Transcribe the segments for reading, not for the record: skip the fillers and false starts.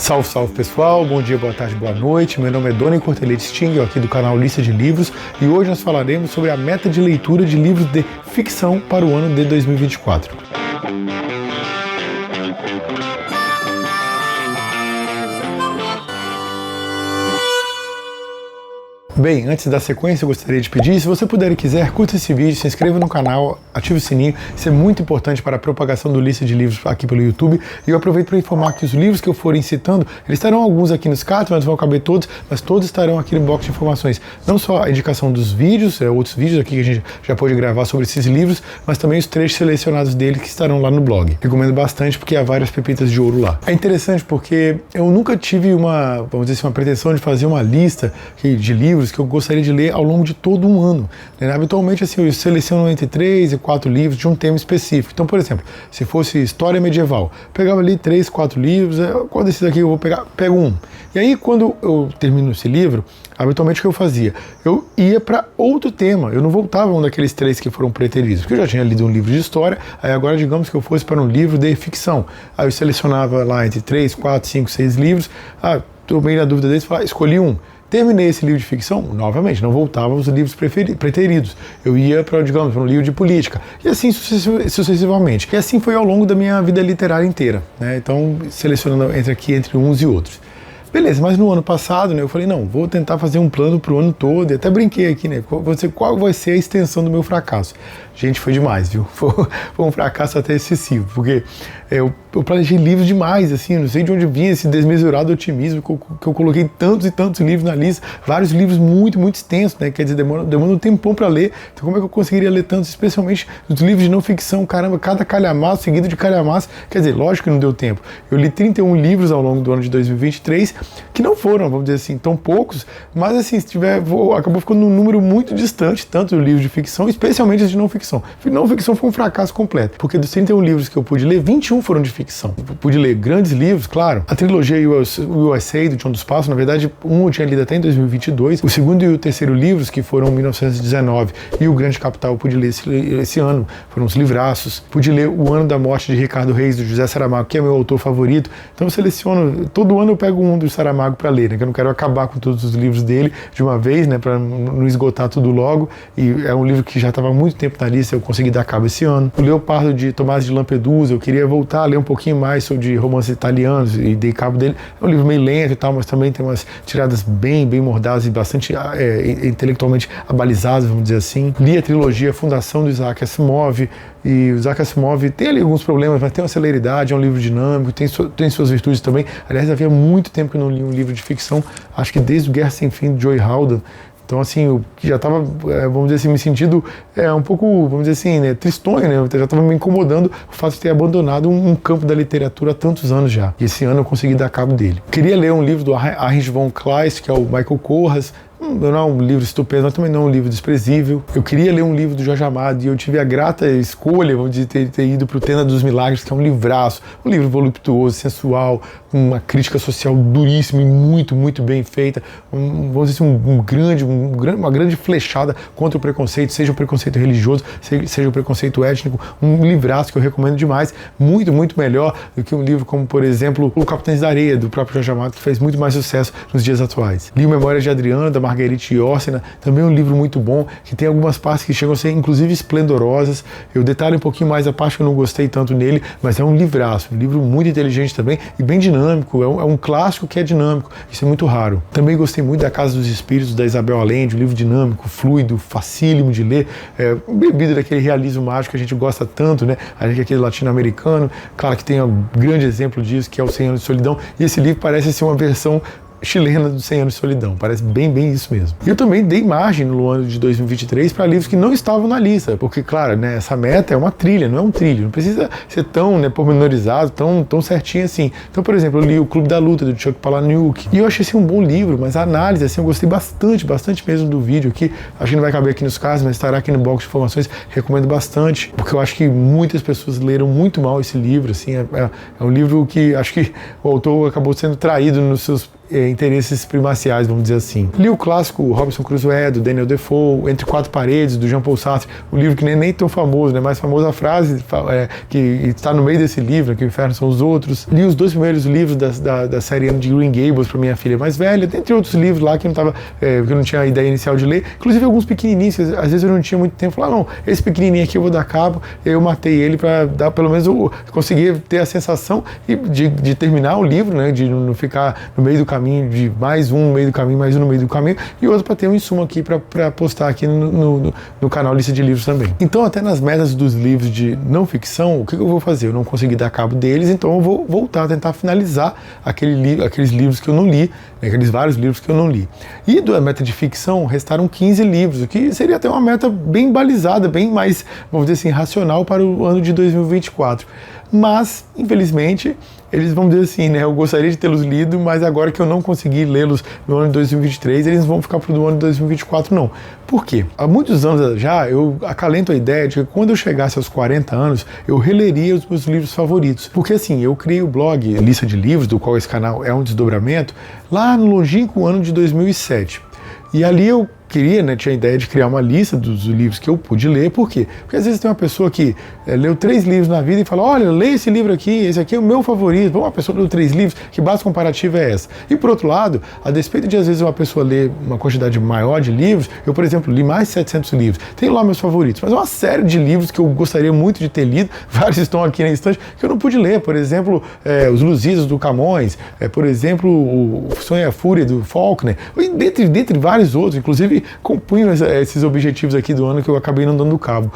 Salve, salve pessoal, bom dia, boa tarde, boa noite. Meu nome é Doni Cortelete Sting, aqui do canal Lista de Livros, e hoje nós falaremos sobre a meta de leitura de livros de ficção para o ano de 2024. Bem, antes da sequência eu gostaria de pedir, se você puder e quiser, curta esse vídeo, se inscreva no canal, ative o sininho, isso é muito importante para a propagação do Lista de Livros aqui pelo YouTube. E eu aproveito para informar que os livros que eu forem citando, eles estarão alguns aqui nos cards, mas não vão caber todos, mas todos estarão aqui no box de informações. Não só a indicação dos vídeos, outros vídeos aqui que a gente já pode gravar sobre esses livros, mas também os trechos selecionados dele que estarão lá no blog. Recomendo bastante porque há várias pepitas de ouro lá. É interessante porque eu nunca tive vamos dizer assim, uma pretensão de fazer uma lista de livros que eu gostaria de ler ao longo de todo um ano. Habitualmente, assim, eu seleciono entre 3 e 4 livros de um tema específico. Então, por exemplo, se fosse história medieval, pegava ali 3, 4 livros, qual desses aqui eu vou pegar? Pego um. E aí, quando eu termino esse livro, habitualmente o que eu fazia? Eu ia para outro tema, eu não voltava a um daqueles 3 que foram preteridos, porque eu já tinha lido um livro de história, aí agora digamos que eu fosse para um livro de ficção. Aí eu selecionava lá entre 3, 4, 5, 6 livros, estou bem na dúvida deles, escolhi um. Terminei esse livro de ficção, novamente, não voltava aos livros preteridos. Eu ia para um livro de política. E assim sucessivamente. E assim foi ao longo da minha vida literária inteira. Então, selecionando entre uns e outros. Beleza, mas no ano passado, eu falei, não, vou tentar fazer um plano para o ano todo, e até brinquei aqui, qual vai ser a extensão do meu fracasso? Gente, foi demais, viu? Foi um fracasso até excessivo, porque eu planejei livros demais, assim, não sei de onde vinha esse desmesurado otimismo que eu coloquei tantos e tantos livros na lista, vários livros muito, muito extensos, quer dizer, demora um tempão para ler, então como é que eu conseguiria ler tantos, especialmente os livros de não ficção, caramba, cada calhamaço seguido de calhamaço, quer dizer, lógico que não deu tempo. Eu li 31 livros ao longo do ano de 2023, que não foram, vamos dizer assim, tão poucos, mas assim, acabou ficando um número muito distante, tanto do livro de ficção, especialmente os de não ficção. Não ficção foi um fracasso completo, porque dos 31 livros que eu pude ler, 21 foram de ficção. Eu pude ler grandes livros, claro. A trilogia USA, do John dos Passos, na verdade, um eu tinha lido até em 2022, o segundo e o terceiro livros, que foram em 1919, e o Grande Capital, eu pude ler esse ano, foram uns livraços. Pude ler O Ano da Morte de Ricardo Reis, do José Saramago, que é meu autor favorito. Então eu seleciono, todo ano eu pego um dos Saramago para ler, que eu não quero acabar com todos os livros dele de uma vez, para não esgotar tudo logo, e é um livro que já estava há muito tempo na lista, eu consegui dar cabo esse ano. O Leopardo de Tomás de Lampedusa, eu queria voltar a ler um pouquinho mais sobre romances italianos e dei cabo dele. É um livro meio lento e tal, mas também tem umas tiradas bem mordazas e bastante intelectualmente abalizadas, vamos dizer assim. Li a trilogia Fundação do Isaac Asimov, e o Isaac Asimov tem ali alguns problemas, mas tem uma celeridade, é um livro dinâmico, tem suas virtudes também. Aliás, havia muito tempo que eu não li um livro de ficção, acho que desde o Guerra Sem Fim, de Joy Halden. Então, assim, eu já estava, vamos dizer assim, me sentindo um pouco, vamos dizer assim, tristonho, Eu já estava me incomodando o fato de ter abandonado um campo da literatura há tantos anos já. E esse ano eu consegui dar cabo dele. Queria ler um livro do Heinrich von Kleist, que é o Michael Kohlhaas. Não é um livro estupendo, mas também não é um livro desprezível. Eu queria ler um livro do Jorge Amado e eu tive a grata escolha, vamos dizer, ter ido para o Tenda dos Milagres, que é um livraço, um livro voluptuoso, sensual, com uma crítica social duríssima e muito, muito bem feita. Vamos dizer assim, uma grande flechada contra o preconceito, seja o preconceito religioso, seja o preconceito étnico. Um livraço que eu recomendo demais, muito, muito melhor do que um livro como, por exemplo, O Capitães da Areia, do próprio Jorge Amado, que fez muito mais sucesso nos dias atuais. Li o Memórias de Adriana, da Marguerite Yourcenar, também um livro muito bom, que tem algumas partes que chegam a ser inclusive esplendorosas. Eu detalho um pouquinho mais a parte que eu não gostei tanto nele, mas é um livraço, um livro muito inteligente também e bem dinâmico, é um clássico que é dinâmico, isso é muito raro. Também gostei muito da Casa dos Espíritos, da Isabel Allende, um livro dinâmico, fluido, facílimo de ler, bebido daquele realismo mágico que a gente gosta tanto, a gente aquele latino-americano, claro que tem um grande exemplo disso, que é o 100 Anos de Solidão, e esse livro parece ser uma versão chilena dos 100 Anos de Solidão, parece bem isso mesmo. E eu também dei margem no ano de 2023 para livros que não estavam na lista, porque claro, essa meta é uma trilha, não é um trilho, não precisa ser tão pormenorizado, tão certinho assim. Então, por exemplo, eu li O Clube da Luta, do Chuck Palahniuk, e eu achei um bom livro, mas a análise, eu gostei bastante mesmo do vídeo aqui, acho que não vai caber aqui nos casos, mas estará aqui no box de informações, recomendo bastante, porque eu acho que muitas pessoas leram muito mal esse livro, é um livro que acho que o autor acabou sendo traído nos seus interesses primaciais, vamos dizer assim. Li o clássico Robinson Crusoe, do Daniel Defoe, Entre Quatro Paredes, do Jean-Paul Sartre, um livro que nem tão famoso, né? Mais famosa a frase que está no meio desse livro, que o inferno são os outros. Li os 2 primeiros livros da série de Green Gables para minha filha mais velha, dentre outros livros lá que eu não tinha a ideia inicial de ler, inclusive alguns pequenininhos, às vezes eu não tinha muito tempo, falar, não, esse pequenininho aqui eu vou dar cabo, eu matei ele para dar, pelo menos eu conseguir ter a sensação de terminar o livro, né? De não ficar no meio do caminho, de mais um no meio do caminho, mais um no meio do caminho, e outro para ter um insumo aqui para postar aqui no canal Lista de Livros também. Então, até nas metas dos livros de não ficção, o que eu vou fazer? Eu não consegui dar cabo deles, então eu vou voltar a tentar finalizar aqueles livros que eu não li, né? Aqueles vários livros que eu não li. E da meta de ficção, restaram 15 livros, o que seria até uma meta bem balizada, bem mais, vamos dizer assim, racional para o ano de 2024. Mas, infelizmente, eles vão dizer assim, né? Eu gostaria de tê-los lido, mas agora que eu não consegui lê-los no ano de 2023, eles vão ficar para o ano de 2024, não. Por quê? Há muitos anos já, eu acalento a ideia de que quando eu chegasse aos 40 anos, eu releria os meus livros favoritos. Porque assim, eu criei o blog Lista de Livros, do qual esse canal é um desdobramento, lá no longínquo ano de 2007. E ali eu queria, né, tinha a ideia de criar uma lista dos livros que eu pude ler. Por quê? Porque às vezes tem uma pessoa que leu 3 livros na vida e fala, olha, lê esse livro aqui, esse aqui é o meu favorito. Uma pessoa leu 3 livros, que base comparativa é essa? E por outro lado, a despeito de às vezes uma pessoa ler uma quantidade maior de livros, eu, por exemplo, li mais de 700 livros. Tenho lá meus favoritos, mas é uma série de livros que eu gostaria muito de ter lido, vários estão aqui na estante, que eu não pude ler. Por exemplo, Os Lusíadas, do Camões, por exemplo, O Sonho e a Fúria, do Faulkner, e dentre vários outros, inclusive compunham esses objetivos aqui do ano que eu acabei não dando cabo.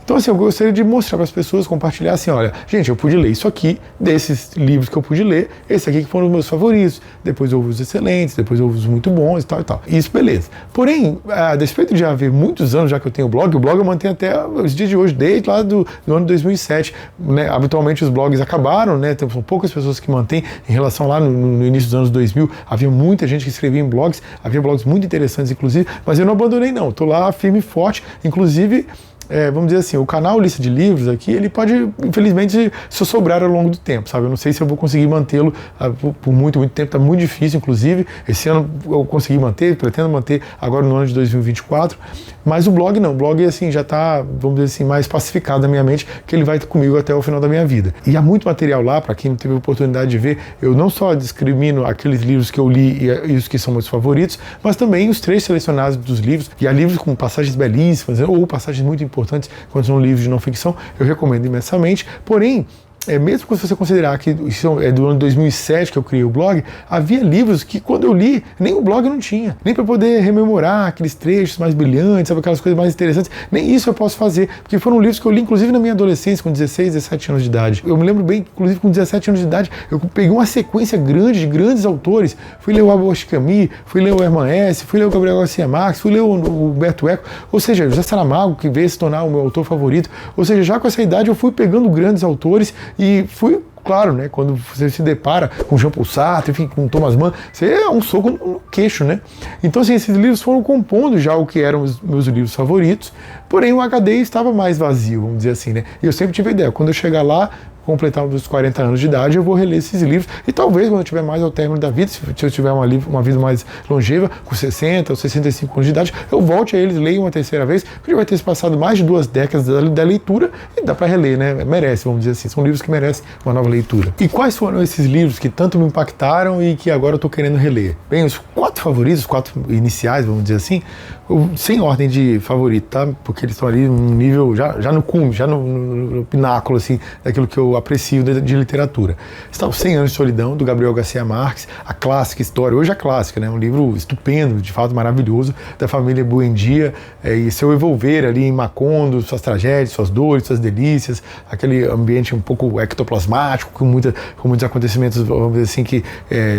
Então, assim, eu gostaria de mostrar para as pessoas, compartilhar assim, olha, gente, eu pude ler isso aqui, desses livros que eu pude ler, esse aqui que foram os meus favoritos, depois houve os excelentes, depois houve os muito bons e tal e tal. Isso, beleza. Porém, a despeito de haver muitos anos já que eu tenho o blog eu mantenho até os dias de hoje, desde lá do ano de 2007, né? Habitualmente os blogs acabaram, né? São poucas pessoas que mantêm em relação lá no início dos anos 2000, havia muita gente que escrevia em blogs, havia blogs muito interessantes, inclusive, mas eu não abandonei não, estou lá firme e forte, inclusive, vamos dizer assim, o canal Lista de Livros aqui, ele pode, infelizmente, se sobrar ao longo do tempo, sabe? Eu não sei se eu vou conseguir mantê-lo por muito, muito tempo, tá muito difícil, inclusive. Esse ano eu consegui manter, pretendo manter agora no ano de 2024, mas o blog não. O blog, assim, já tá, vamos dizer assim, mais pacificado na minha mente, que ele vai comigo até o final da minha vida. E há muito material lá, para quem não teve a oportunidade de ver, eu não só discrimino aqueles livros que eu li e os que são meus favoritos, mas também os 3 selecionados dos livros, e há livros com passagens belíssimas, ou passagens muito importantes, quando são livros de não ficção, eu recomendo imensamente. Porém, mesmo se você considerar que isso é do ano 2007 que eu criei o blog, havia livros que quando eu li, nem o blog não tinha, nem para poder rememorar aqueles trechos mais brilhantes, sabe, aquelas coisas mais interessantes, nem isso eu posso fazer, porque foram livros que eu li inclusive na minha adolescência, com 16, 17 anos de idade. Eu me lembro bem, inclusive com 17 anos de idade, eu peguei uma sequência grande de grandes autores, fui ler o Albert Camus, fui ler o Hermann Hesse, fui ler o Gabriel Garcia Marques, fui ler o Humberto Eco, ou seja, José Saramago, que veio se tornar o meu autor favorito, ou seja, já com essa idade eu fui pegando grandes autores e fui, claro, né, quando você se depara com Jean-Paul Sartre, enfim, com Thomas Mann, você é um soco no queixo, né? Então, assim, esses livros foram compondo já o que eram os meus livros favoritos, porém o HD estava mais vazio, vamos dizer assim, né? E eu sempre tive a ideia, quando eu chegar lá, completar os 40 anos de idade, eu vou reler esses livros, e talvez quando eu tiver mais ao término da vida, se eu tiver uma vida mais longeva, com 60 ou 65 anos de idade, eu volte a eles, leio uma terceira vez, porque já vai ter se passado mais de 2 décadas da leitura, e dá para reler, né? Merece, vamos dizer assim, são livros que merecem uma nova leitura. E quais foram esses livros que tanto me impactaram e que agora eu estou querendo reler? Bem, os 4 favoritos, os 4 iniciais, vamos dizer assim, sem ordem de favorito, tá? Porque eles estão ali num nível, já no cume, já no pináculo, assim, daquilo que eu aprecio de literatura. Está o 100 Anos de Solidão, do Gabriel Garcia Marques, a clássica história, hoje é clássica, né? Um livro estupendo, de fato maravilhoso, da família Buendia, e seu envolver ali em Macondo, suas tragédias, suas dores, suas delícias, aquele ambiente um pouco ectoplasmático, com muitos acontecimentos, vamos dizer assim,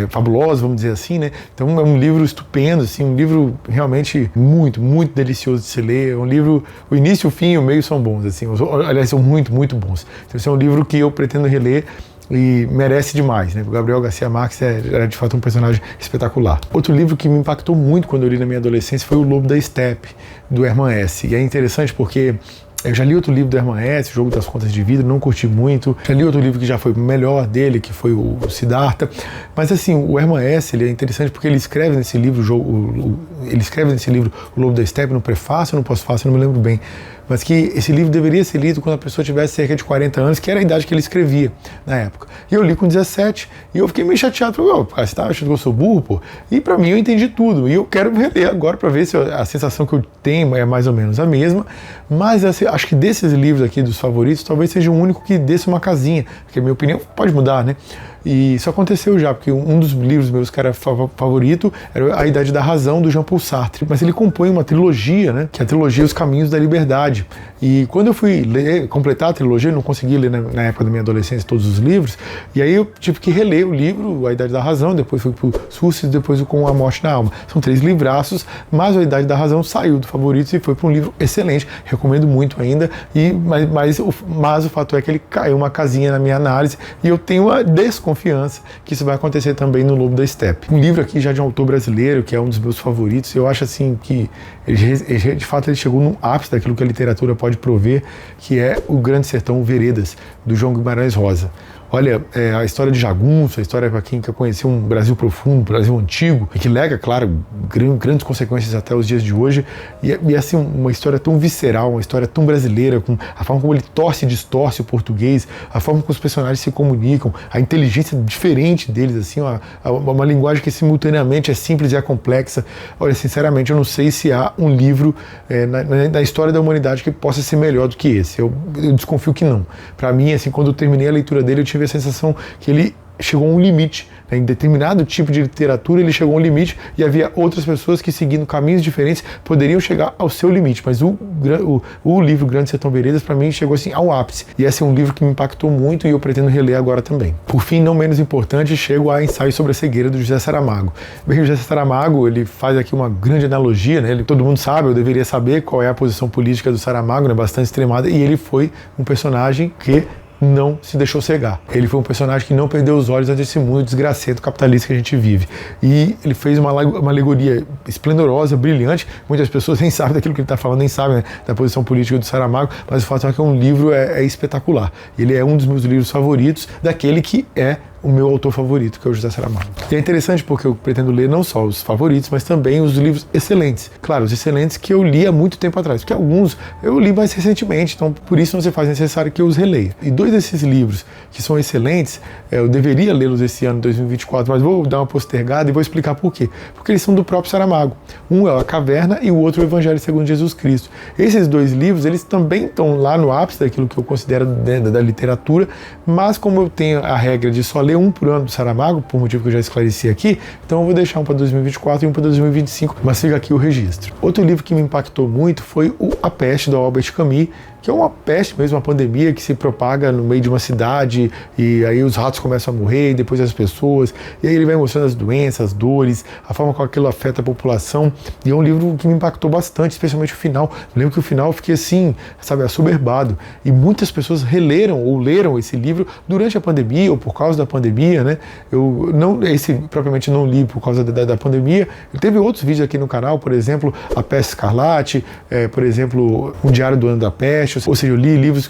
fabulosos, vamos dizer assim, né? Então é um livro estupendo, assim, um livro realmente muito, muito delicioso de se ler, é um livro, o início, o fim e o meio são bons, assim, aliás, são muito, muito bons. Então esse é um livro que eu pretendo reler e merece demais, né? O Gabriel Garcia Marques era de fato um personagem espetacular. Outro livro que me impactou muito quando eu li na minha adolescência foi O Lobo da Estepe, do Hermann Hesse. E é interessante porque Eu já li outro livro do Hermann Hesse, O Jogo das Contas de Vidro, não curti muito. Já li outro livro que já foi melhor dele, que foi o Siddhartha. Mas assim, o Hermann Hesse, ele é interessante porque ele escreve nesse livro, O Lobo da Steppe, no prefácio ou no pós-fácio, eu não me lembro bem. Mas que esse livro deveria ser lido quando a pessoa tivesse cerca de 40 anos, que era a idade que ele escrevia na época. E eu li com 17, e eu fiquei meio chateado. Falei, cara, você tá achando que eu sou burro, pô? E pra mim eu entendi tudo. E eu quero reler agora pra ver se a sensação que eu tenho é mais ou menos a mesma. Mas assim, acho que desses livros aqui, dos favoritos, talvez seja o único que desse uma casinha. Porque a minha opinião pode mudar, né? E isso aconteceu já, porque um dos livros meus que era favorito era A Idade da Razão, do Jean-Paul Sartre. Mas ele compõe uma trilogia, né? Que é a trilogia Os Caminhos da Liberdade. E quando eu fui completar a trilogia, eu não consegui ler na época da minha adolescência todos os livros, e aí eu tive que reler o livro A Idade da Razão, depois fui pro Sussis, depois o Com a Morte na Alma. São 3 livraços, mas A Idade da Razão saiu do Favoritos e foi para um livro excelente, recomendo muito ainda, mas o fato é que ele caiu uma casinha na minha análise, e eu tenho a desconfiança que isso vai acontecer também no Lobo da Steppe. Um livro aqui já de um autor brasileiro, que é um dos meus favoritos, eu acho assim que de fato ele chegou no ápice daquilo que a literatura pode prover, que é O Grande Sertão Veredas, do João Guimarães Rosa. Olha, a história de jagunço, a história para quem quer conhecer um Brasil profundo, um Brasil antigo, e que lega, claro, grandes consequências até os dias de hoje, e assim, uma história tão visceral, uma história tão brasileira, com a forma como ele torce e distorce o português, a forma como os personagens se comunicam, a inteligência diferente deles, assim, uma linguagem que simultaneamente é simples e é complexa. Olha, sinceramente, eu não sei se há um livro na história da humanidade que possa ser melhor do que esse. Eu desconfio que não. Para mim, assim, quando eu terminei a leitura dele, eu tive a sensação que ele chegou a um limite. Em determinado tipo de literatura ele chegou a um limite, e havia outras pessoas que, seguindo caminhos diferentes, poderiam chegar ao seu limite. Mas o livro Grande Sertão Veredas, para mim, chegou assim ao ápice. E esse é um livro que me impactou muito e eu pretendo reler agora também. Por fim, não menos importante, chego a Ensaio sobre a Cegueira, do José Saramago. Bem, o José Saramago, ele faz aqui uma grande analogia, né? Todo mundo sabe, eu deveria saber qual é a posição política do Saramago, né? Bastante extremada, e ele foi um personagem que não se deixou cegar. Ele foi um personagem que não perdeu os olhos ante esse mundo desgracento capitalista que a gente vive. E ele fez uma alegoria esplendorosa, brilhante. Muitas pessoas nem sabem daquilo que ele está falando, nem sabem, né, da posição política do Saramago, mas o fato é que um livro é espetacular. Ele é um dos meus livros favoritos, daquele que é o meu autor favorito, que é o José Saramago. E é interessante porque eu pretendo ler não só os favoritos, mas também os livros excelentes. Claro, os excelentes que eu li há muito tempo atrás, porque alguns eu li mais recentemente, então por isso não se faz necessário que eu os releia. E 2 desses livros que são excelentes, eu deveria lê-los esse ano, 2024, mas vou dar uma postergada e vou explicar por quê. Porque eles são do próprio Saramago. Um é A Caverna e o outro é o Evangelho segundo Jesus Cristo. Esses 2 livros, eles também estão lá no ápice daquilo que eu considero da literatura, mas como eu tenho a regra de só ler um por ano do Saramago, por motivo que eu já esclareci aqui, então eu vou deixar um para 2024 e um para 2025, mas fica aqui o registro. Outro livro que me impactou muito foi o A Peste, do Albert Camus, que é uma peste mesmo, uma pandemia que se propaga no meio de uma cidade, e aí os ratos começam a morrer, e depois as pessoas, e aí ele vai mostrando as doenças, as dores, a forma como aquilo afeta a população, e é um livro que me impactou bastante, especialmente o final. Eu lembro que o final eu fiquei assim, sabe, assoberbado, e muitas pessoas releram ou leram esse livro durante a pandemia, ou por causa da pandemia, né? Eu esse propriamente não li por causa da pandemia. Teve outros vídeos aqui no canal, por exemplo, A Peste Escarlate, por exemplo, O Diário do Ano da Peste, ou seja, eu li livros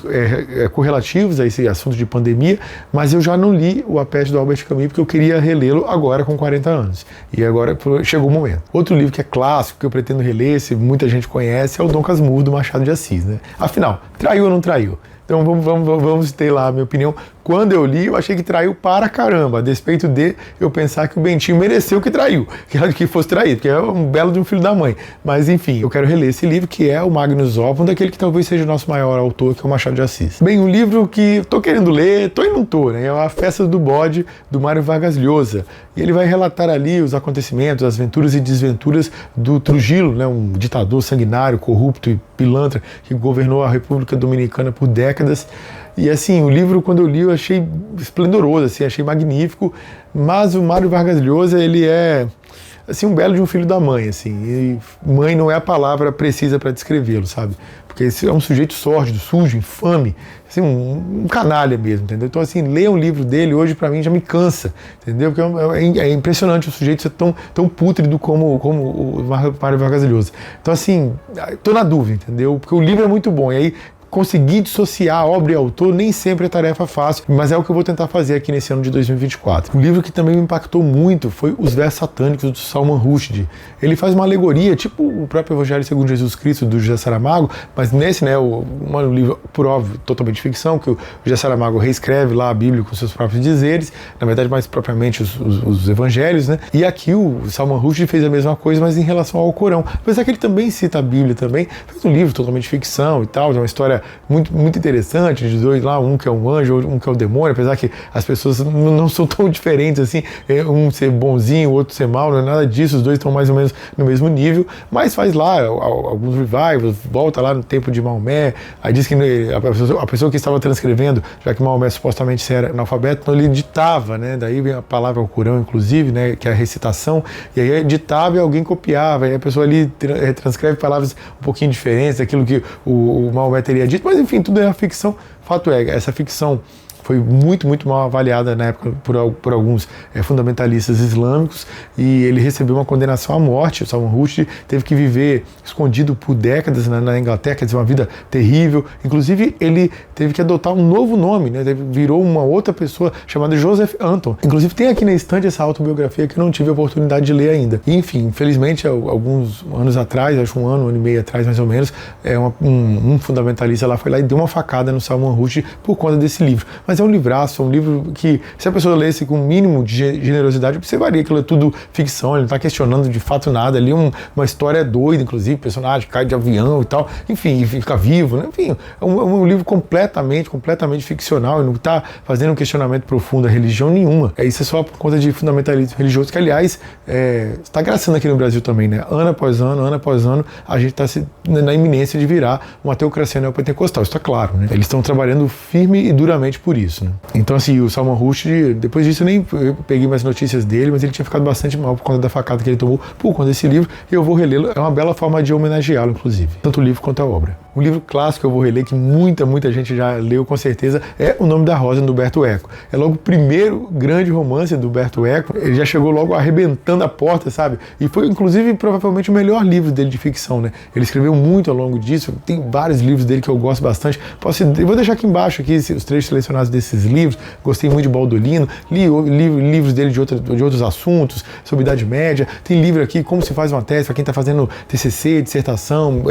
correlativos a esse assunto de pandemia, mas eu já não li o A Peste, do Albert Camus, porque eu queria relê-lo agora com 40 anos. E agora chegou o momento. Outro livro que é clássico, que eu pretendo reler, se muita gente conhece, é o Dom Casmurro, do Machado de Assis, né? Afinal, traiu ou não traiu? Então vamos ter lá a minha opinião. Quando eu li, eu achei que traiu para caramba, a despeito de eu pensar que o Bentinho mereceu que traiu, que fosse traído, que é um belo de um filho da mãe. Mas enfim, eu quero reler esse livro, que é o Magnus Opus, daquele que talvez seja o nosso maior autor, que é o Machado de Assis. Bem, um livro que tô querendo ler, tô e não tô, né? É A Festa do Bode, do Mário Vargas Llosa. E ele vai relatar ali os acontecimentos, as aventuras e desventuras do Trujillo, né? Um ditador sanguinário, corrupto e pilantra, que governou a República Dominicana por décadas. E assim, o livro, quando eu li, eu achei esplendoroso, assim, achei magnífico, mas o Mário Vargas Llosa, ele é assim, um belo de um filho da mãe, assim, e mãe não é a palavra precisa para descrevê-lo, sabe? Porque esse é um sujeito sórdido, sujo, infame, assim, um canalha mesmo, entendeu? Então, assim, ler um livro dele hoje, para mim, já me cansa, entendeu? Porque é impressionante o sujeito ser tão pútrido como o Mário Vargas Llosa. Então, assim, tô na dúvida, entendeu? Porque o livro é muito bom, e aí, conseguir dissociar obra e autor nem sempre é tarefa fácil, mas é o que eu vou tentar fazer aqui nesse ano de 2024. Um livro que também me impactou muito foi Os Versos Satânicos, do Salman Rushdie. Ele faz uma alegoria, tipo o próprio Evangelho segundo Jesus Cristo, do José Saramago, mas nesse, né, um livro, por óbvio, totalmente ficção, que o José Saramago reescreve lá a Bíblia com seus próprios dizeres, na verdade, mais propriamente os evangelhos, né? E aqui o Salman Rushdie fez a mesma coisa, mas em relação ao Corão. Apesar que ele também cita a Bíblia também, fez um livro totalmente ficção e tal, é uma história muito, muito interessante, de dois lá, um que é um anjo, um que é o demônio, apesar que as pessoas não são tão diferentes assim, um ser bonzinho, o outro ser mau, não é nada disso, os dois estão mais ou menos no mesmo nível, mas faz lá alguns revivals, volta lá no tempo de Maomé, aí diz que a pessoa que estava transcrevendo, já que Maomé supostamente era analfabeto, então ele ditava, né, daí vem a palavra ao Corão, inclusive, né, que é a recitação, e aí ditava e alguém copiava, aí a pessoa ali transcreve palavras um pouquinho diferentes daquilo que o Maomé teria dito, mas enfim, tudo é a ficção. Fato é, essa ficção foi muito, muito mal avaliada na época por alguns fundamentalistas islâmicos, e ele recebeu uma condenação à morte. O Salman Rushdie teve que viver escondido por décadas na Inglaterra, quer dizer, uma vida terrível. Inclusive, ele teve que adotar um novo nome, né? Virou uma outra pessoa chamada Joseph Anton. Inclusive, tem aqui na estante essa autobiografia que eu não tive a oportunidade de ler ainda. E, enfim, infelizmente, alguns anos atrás, acho um ano e meio atrás mais ou menos, um fundamentalista lá foi lá e deu uma facada no Salman Rushdie por conta desse livro. Mas é um livraço, é um livro que, se a pessoa lesse com o mínimo de generosidade, observaria que aquilo é tudo ficção, ele não está questionando de fato nada, ali uma história doida, inclusive, personagem cai de avião e tal, enfim, e fica vivo, né? Enfim, é um livro completamente ficcional, e não está fazendo um questionamento profundo a religião nenhuma. Isso é só por conta de fundamentalismo religioso, que, aliás, está graçando aqui no Brasil também, né? Ano após ano, a gente está na iminência de virar uma teocracia neopentecostal, isso está claro, né? Eles estão trabalhando firme e duramente por isso. Né? Então, assim, o Salman Rushdie, depois disso eu peguei mais notícias dele, mas ele tinha ficado bastante mal por conta da facada que ele tomou por conta desse livro, e eu vou relê-lo. É uma bela forma de homenageá-lo, inclusive, tanto o livro quanto a obra. Um livro clássico que eu vou reler, que muita gente já leu com certeza, é O Nome da Rosa, do Umberto Eco. É logo o primeiro grande romance do Umberto Eco, ele já chegou logo arrebentando a porta, sabe? E foi, inclusive, provavelmente o melhor livro dele de ficção, né? Ele escreveu muito ao longo disso, tem vários livros dele que eu gosto bastante. Eu vou deixar aqui embaixo aqui os trechos selecionados desses livros. Gostei muito de Baldolino, li livros dele de outros assuntos, sobre Idade Média. Tem livro aqui, Como se faz uma tese, para quem está fazendo TCC, dissertação,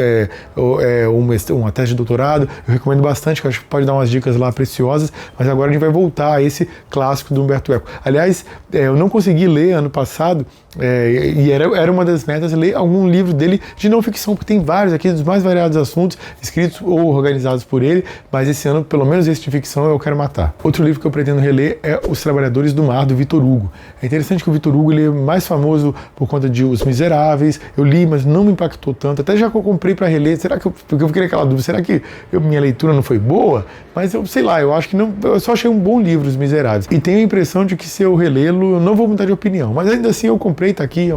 uma tese de doutorado. Eu recomendo bastante, que eu acho que pode dar umas dicas lá preciosas, mas agora a gente vai voltar a esse clássico do Umberto Eco. Aliás, eu não consegui ler ano passado, e era uma das metas ler algum livro dele de não ficção, porque tem vários aqui dos mais variados assuntos, escritos ou organizados por ele, mas esse ano, pelo menos esse de ficção, eu quero matar. Outro livro que eu pretendo reler é Os Trabalhadores do Mar, do Victor Hugo. É interessante que o Victor Hugo ele é mais famoso por conta de Os Miseráveis. Eu li, mas não me impactou tanto, até já que eu comprei para reler, porque eu fiquei aquela dúvida, será que minha leitura não foi boa? Mas eu sei lá, eu acho que não, eu só achei um bom livro, Os Miseráveis. E tenho a impressão de que se eu relê-lo, eu não vou mudar de opinião, mas ainda assim eu comprei, tá aqui,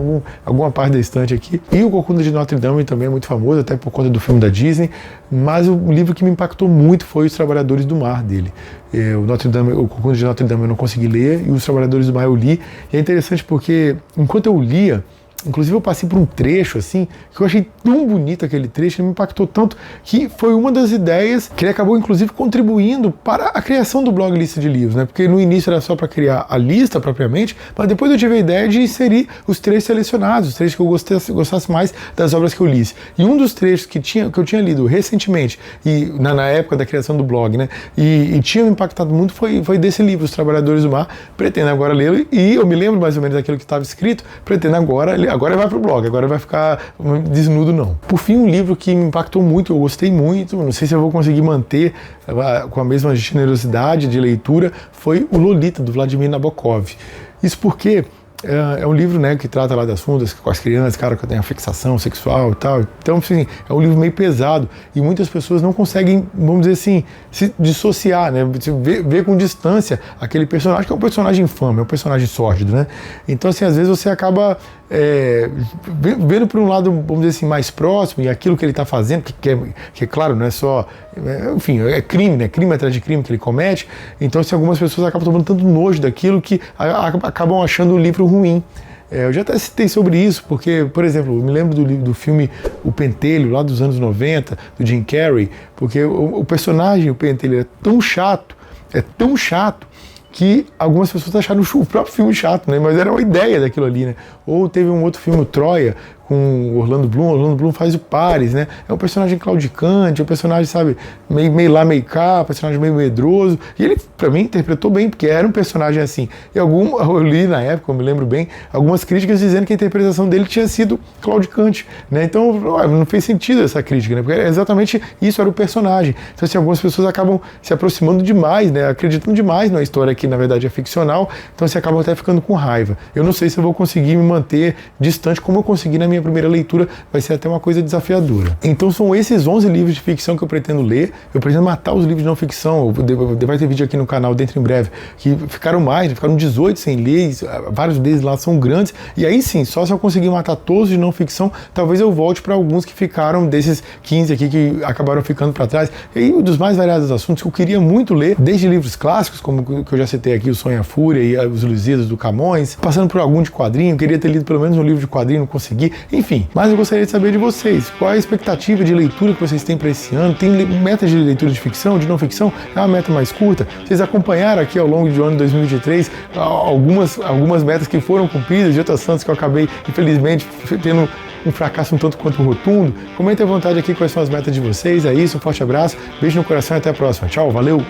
alguma parte da estante aqui. E o Corcunda de Notre Dame também é muito famoso, até por conta do filme da Disney, mas o livro que me impactou muito foi Os Trabalhadores do Mar, dele. O Corcunda de Notre Dame eu não consegui ler, e Os Trabalhadores do Mar eu li. E é interessante porque, enquanto eu lia, inclusive eu passei por um trecho assim, que eu achei tão bonito aquele trecho, ele me impactou tanto, que foi uma das ideias que ele acabou inclusive contribuindo para a criação do blog Lista de Livros, né? Porque no início era só para criar a lista propriamente, mas depois eu tive a ideia de inserir os trechos selecionados, os trechos que eu gostasse mais das obras que eu li. E um dos trechos que eu tinha lido recentemente, e na época da criação do blog, né? E tinha me impactado muito, foi desse livro, Os Trabalhadores do Mar. Pretendo agora lê-lo, e eu me lembro mais ou menos daquilo que estava escrito, pretendo agora vai pro blog, agora vai ficar desnudo não. Por fim, um livro que me impactou muito, eu gostei muito, não sei se eu vou conseguir manter com a mesma generosidade de leitura, foi o Lolita, do Vladimir Nabokov. Isso porque é um livro, né, que trata lá de assuntos com as crianças, cara que tem a fixação sexual e tal. Então, assim, é um livro meio pesado e muitas pessoas não conseguem, vamos dizer assim, se dissociar, né, ver com distância aquele personagem, que é um personagem infame, é um personagem sórdido, né. Então, assim, às vezes você acaba vendo por um lado, vamos dizer assim, mais próximo, e aquilo que ele está fazendo, que é claro, não é só, enfim, é crime, né, crime atrás de crime que ele comete. Então, assim, algumas pessoas acabam tomando tanto nojo daquilo que acabam achando o livro ruim. Eu já até citei sobre isso, porque, por exemplo, eu me lembro do filme O Pentelho, lá dos anos 90, do Jim Carrey, porque o personagem, o Pentelho, é tão chato, que algumas pessoas acharam o próprio filme chato, né? Mas era uma ideia daquilo ali, né? Ou teve um outro filme, o Troia, com o Orlando Bloom faz o Paris, né? É um personagem claudicante, é um personagem, sabe, meio lá, meio cá, um personagem meio medroso, e ele, pra mim, interpretou bem, porque era um personagem assim. E eu li na época, eu me lembro bem, algumas críticas dizendo que a interpretação dele tinha sido claudicante, né? Então, não fez sentido essa crítica, né? Porque exatamente isso era o personagem. Então, assim, algumas pessoas acabam se aproximando demais, né? Acreditando demais na história que, na verdade, é ficcional, então você acaba até ficando com raiva. Eu não sei se eu vou conseguir me manter distante como eu consegui na minha primeira leitura, vai ser até uma coisa desafiadora. Então são esses 11 livros de ficção que eu pretendo ler. Eu pretendo matar os livros de não ficção. Vai ter vídeo aqui no canal dentro em breve, que ficaram 18 sem ler, vários deles lá são grandes, e aí sim, só se eu conseguir matar todos de não ficção, talvez eu volte para alguns que ficaram, desses 15 aqui que acabaram ficando para trás. E aí, dos mais variados assuntos que eu queria muito ler, desde livros clássicos, como que eu já citei aqui, O Sonho e a Fúria e Os Lusíadas do Camões, passando por algum de quadrinho, eu queria ter lido pelo menos um livro de quadrinho, não consegui, enfim. Mas eu gostaria de saber de vocês, qual é a expectativa de leitura que vocês têm para esse ano? Tem metas de leitura de ficção, de não ficção? É uma meta mais curta? Vocês acompanharam aqui ao longo do ano de 2023 algumas metas que foram cumpridas, de outras tantas que eu acabei, infelizmente, tendo um fracasso um tanto quanto rotundo? Comentem à vontade aqui quais são as metas de vocês. É isso, um forte abraço, beijo no coração e até a próxima. Tchau, valeu!